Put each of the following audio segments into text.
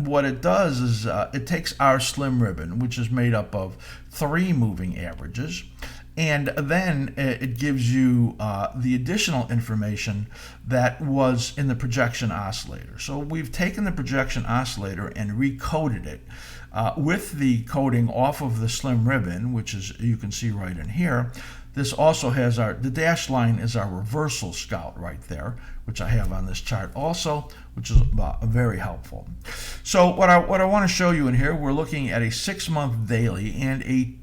what it does is it takes our slim ribbon, which is made up of 3 moving averages, and then it gives you the additional information that was in the projection oscillator. So we've taken the projection oscillator and recoded it with the coding off of the slim ribbon, which is, you can see right in here. This also has the dashed line is our reversal scout right there, which I have on this chart also, which is very helpful. So what I want to show you in here, we're looking at a 6-month daily and a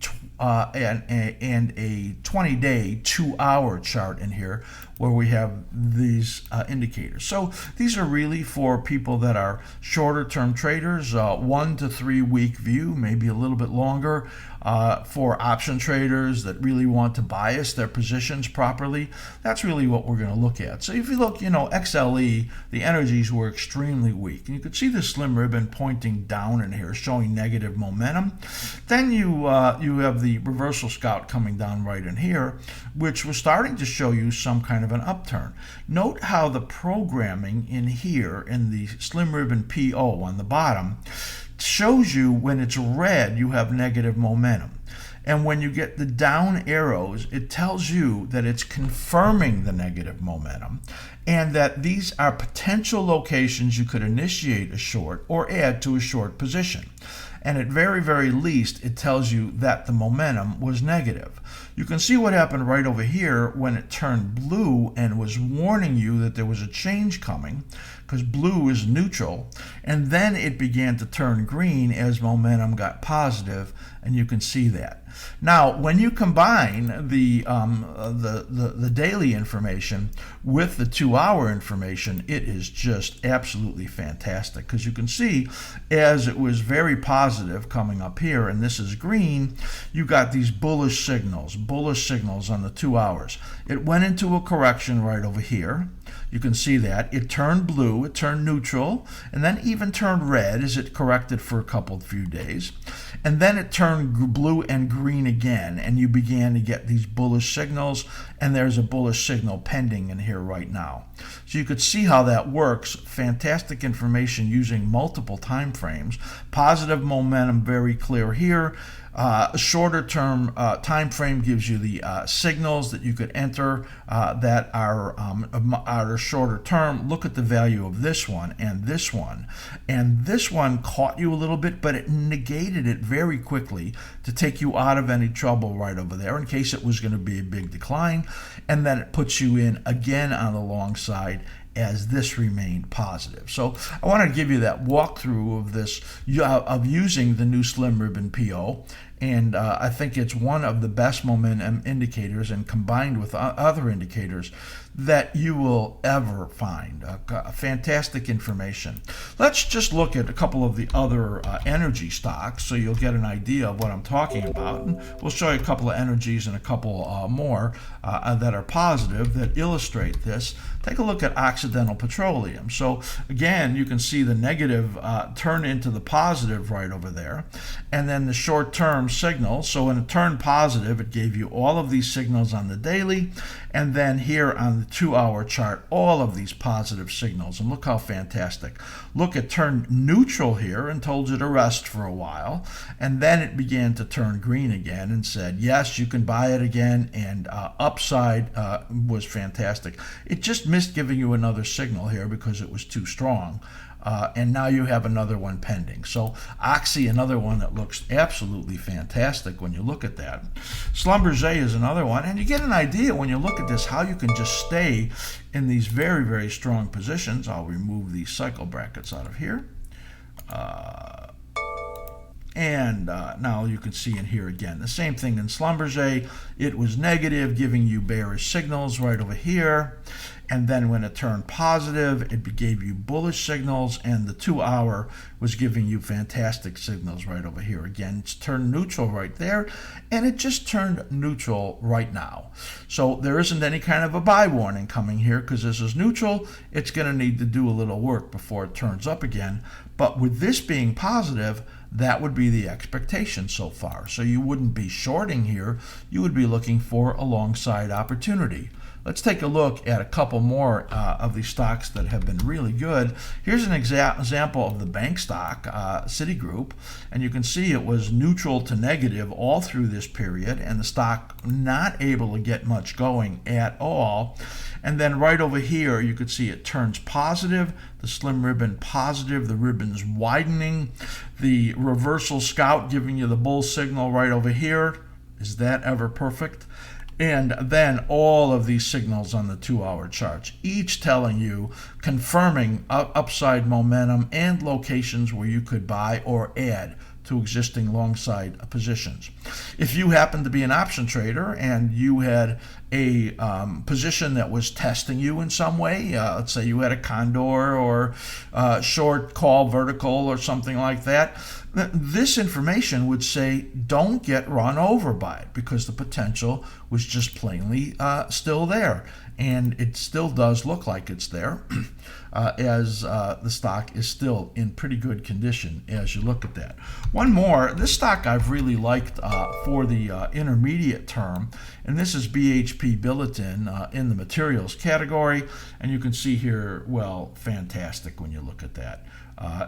20-day 2-hour chart in here, where we have these indicators. So these are really for people that are shorter term traders, 1 to 3 week view, maybe a little bit longer, for option traders that really want to bias their positions properly. That's really what we're going to look at. So if you look, XLE, the energies were extremely weak, and you could see the slim ribbon pointing down in here, showing negative momentum. Then you have the reversal scout coming down right in here, which was starting to show you some kind of an upturn. Note how the programming in here in the slim ribbon PO on the bottom shows you when it's red you have negative momentum, and when you get the down arrows it tells you that it's confirming the negative momentum and that these are potential locations you could initiate a short or add to a short position. And at very, very least, it tells you that the momentum was negative. You can see what happened right over here when it turned blue and was warning you that there was a change coming, because blue is neutral, and then it began to turn green as momentum got positive, and you can see that. Now, when you combine the daily information with the 2-hour information, it is just absolutely fantastic, because you can see as it was very positive coming up here, and this is green, you got these bullish signals on the 2 hours. It went into a correction right over here. You can see that it turned blue, it turned neutral, and then even turned red as it corrected for a few days. And then it turned blue and green again, and you began to get these bullish signals, and there's a bullish signal pending in here right now. So you could see how that works. Fantastic information using multiple time frames. Positive momentum, very clear here. A shorter term time frame gives you the signals that you could enter that are shorter term. Look at the value of this one and this one. And this one caught you a little bit, but it negated it very quickly to take you out of any trouble right over there in case it was going to be a big decline. And then it puts you in again on the long side as this remained positive. So I want to give you that walkthrough of this, of using the new slim ribbon PO, and I think it's one of the best momentum indicators, and combined with other indicators, that you will ever find. Fantastic information. Let's just look at a couple of the other energy stocks so you'll get an idea of what I'm talking about. And we'll show you a couple of energies and a couple more that are positive that illustrate this. Take a look at Occidental Petroleum. So again, you can see the negative turn into the positive right over there, and then the short-term signal. So when it turned positive, it gave you all of these signals on the daily, and then here on the 2-hour chart, all of these positive signals. And look how fantastic. Look, it turned neutral here and told you to rest for a while, and then it began to turn green again and said, yes, you can buy it again, and upside was fantastic. It just missed giving you another signal here because it was too strong. And now you have another one pending. So Oxy, another one that looks absolutely fantastic when you look at that. Schlumberger is another one, and you get an idea when you look at this how you can just stay in these very, very strong positions. I'll remove these cycle brackets out of here. And now you can see in here again, the same thing in Schlumberger. It was negative, giving you bearish signals right over here. And then when it turned positive, it gave you bullish signals, and the 2-hour was giving you fantastic signals right over here. Again, it's turned neutral right there, and it just turned neutral right now. So there isn't any kind of a buy warning coming here because this is neutral. It's going to need to do a little work before it turns up again. But with this being positive, that would be the expectation so far. So you wouldn't be shorting here. You would be looking for a long side opportunity. Let's take a look at a couple more of these stocks that have been really good. Here's an example of the bank stock, Citigroup, and you can see it was neutral to negative all through this period, and the stock not able to get much going at all. And then right over here, you could see it turns positive, the slim ribbon positive, the ribbon's widening, the reversal scout giving you the bull signal right over here. Is that ever perfect? And then all of these signals on the 2-hour charts, each telling you, confirming upside momentum and locations where you could buy or add to existing long side positions. If you happen to be an option trader and you had a position that was testing you in some way, let's say you had a condor or short call vertical or something like that, this information would say don't get run over by it, because the potential was just plainly still there. And it still does look like it's there, as the stock is still in pretty good condition as you look at that. One more, this stock I've really liked for the intermediate term, and this is BHP Billiton in the materials category. And you can see here, well, fantastic when you look at that.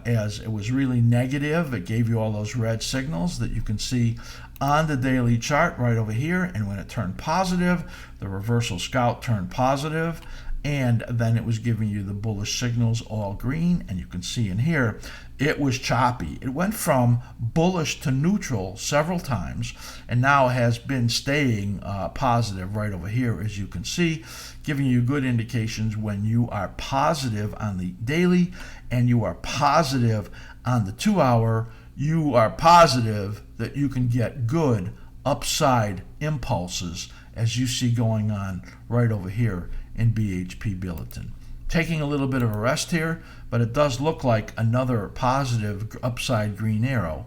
As it was really negative, it gave you all those red signals that you can see on the daily chart right over here. And when it turned positive, the reversal scout turned positive, and then it was giving you the bullish signals all green. And you can see in here it was choppy. It went from bullish to neutral several times, and now has been staying positive right over here, as you can see, giving you good indications when you are positive on the daily and you are positive on the 2-hour. You are positive that you can get good upside impulses, as you see going on right over here in BHP Billiton. Taking a little bit of a rest here, but it does look like another positive upside green arrow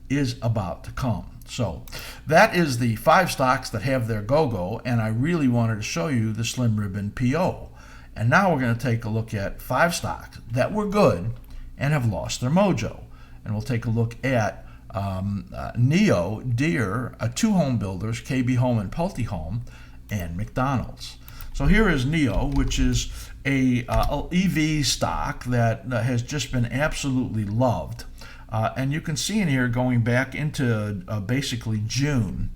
is about to come. So that is the 5 stocks that have their go-go, and I really wanted to show you the slim ribbon PO. And now we're going to take a look at 5 stocks that were good and have lost their mojo. And we'll take a look at NEO, Deere, 2 home builders, KB Home and Pulte Home, and McDonald's. So here is NEO, which is a EV stock that has just been absolutely loved. And you can see in here, going back into basically June,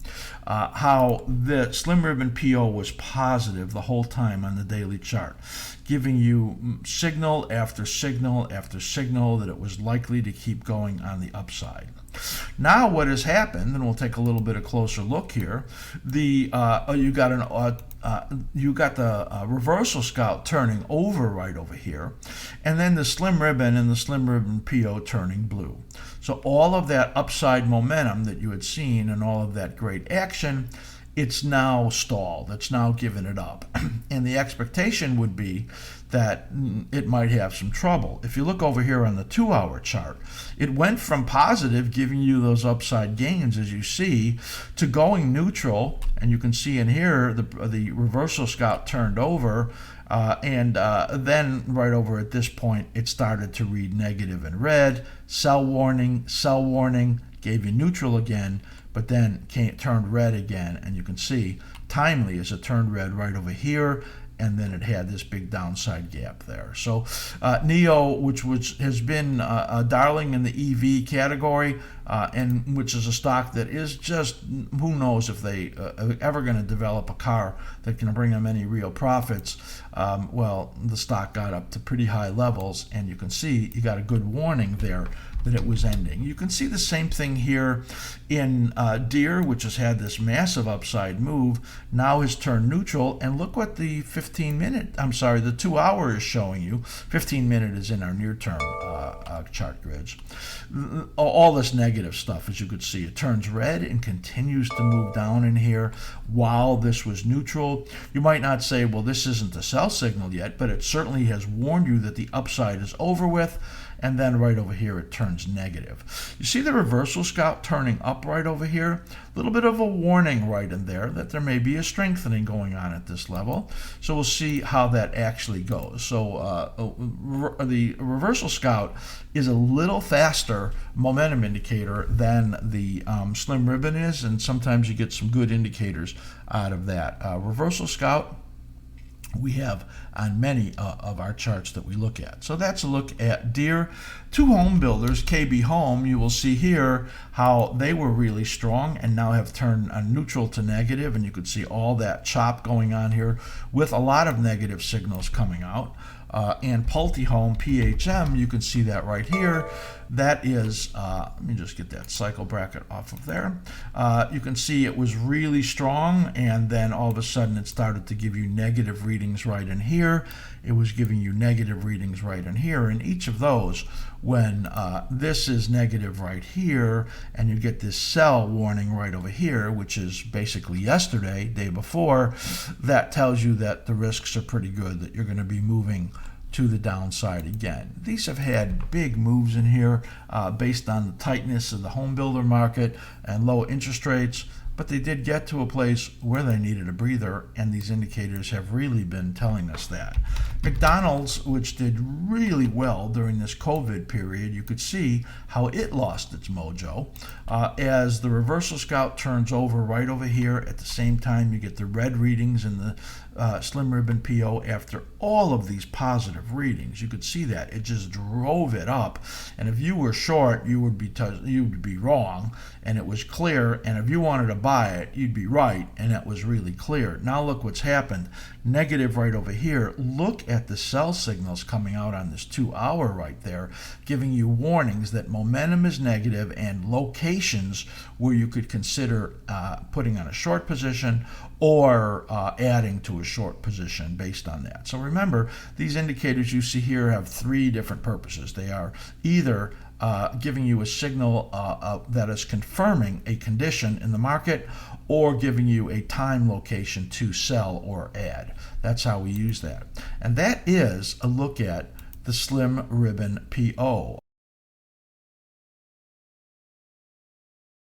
how the slim ribbon PO was positive the whole time on the daily chart, giving you signal after signal after signal that it was likely to keep going on the upside. Now what has happened, and we'll take a little bit of closer look here, you got the reversal scout turning over right over here, and then the slim ribbon and the slim ribbon PO turning blue. So all of that upside momentum that you had seen and all of that great action, it's now stalled. It's now given it up. And the expectation would be that it might have some trouble. If you look over here on the 2-hour chart, it went from positive, giving you those upside gains, as you see, to going neutral. And you can see in here the reversal scout turned over, and then right over at this point, it started to read negative in red. Sell warning, gave you neutral again, but then turned red again. And you can see timely as it turned red right over here, and then it had this big downside gap there. So NEO, which has been a darling in the EV category, and which is a stock that is just, who knows if they are ever going to develop a car that can bring them any real profits. Well, the stock got up to pretty high levels, and you can see you got a good warning there that it was ending. You can see the same thing here in Deere, which has had this massive upside move, now has turned neutral. And look what the 2-hour is showing you. 15-minute is in our near-term chart grids. All this negative stuff, as you could see, it turns red and continues to move down in here while this was neutral. You might not say, well, this isn't a sell signal yet, but it certainly has warned you that the upside is over with. And then right over here, it turns negative. You see the reversal scout turning up right over here? A little bit of a warning right in there that there may be a strengthening going on at this level. So we'll see how that actually goes. So the reversal scout is a little faster momentum indicator than the slim ribbon is, and sometimes you get some good indicators out of that. Reversal scout we have on many of our charts that we look at. So that's a look at Deere. Two home builders, KB Home, you will see here how they were really strong and now have turned neutral to negative, and you can see all that chop going on here with a lot of negative signals coming out. And Pulte Home, PHM, you can see that right here. That is, let me just get that cycle bracket off of there. You can see it was really strong, and then all of a sudden it started to give you negative readings right in here. It was giving you negative readings right in here. And each of those, when this is negative right here, and you get this sell warning right over here, which is basically yesterday, day before, that tells you that the risks are pretty good, that you're going to be moving to the downside again. These have had big moves in here based on the tightness of the home builder market and low interest rates, but they did get to a place where they needed a breather, and these indicators have really been telling us that. McDonald's, which did really well during this COVID period, you could see how it lost its mojo. As the reversal scout turns over right over here, at the same time you get the red readings in the slim ribbon PO after all of these positive readings. You could see that it just drove it up, and if you were short, you would be wrong, and it was clear. And if you wanted to buy it, you'd be right, and it was really clear. Now look what's happened. Negative right over here. Look at the sell signals coming out on this 2 hour right there, giving you warnings that momentum is negative and locations where you could consider putting on a short position or adding to a short position based on that. So remember, these indicators you see here have three different purposes. They are either giving you a signal that is confirming a condition in the market, or giving you a time location to sell or add. That's how we use that. And that is a look at the slim ribbon PO.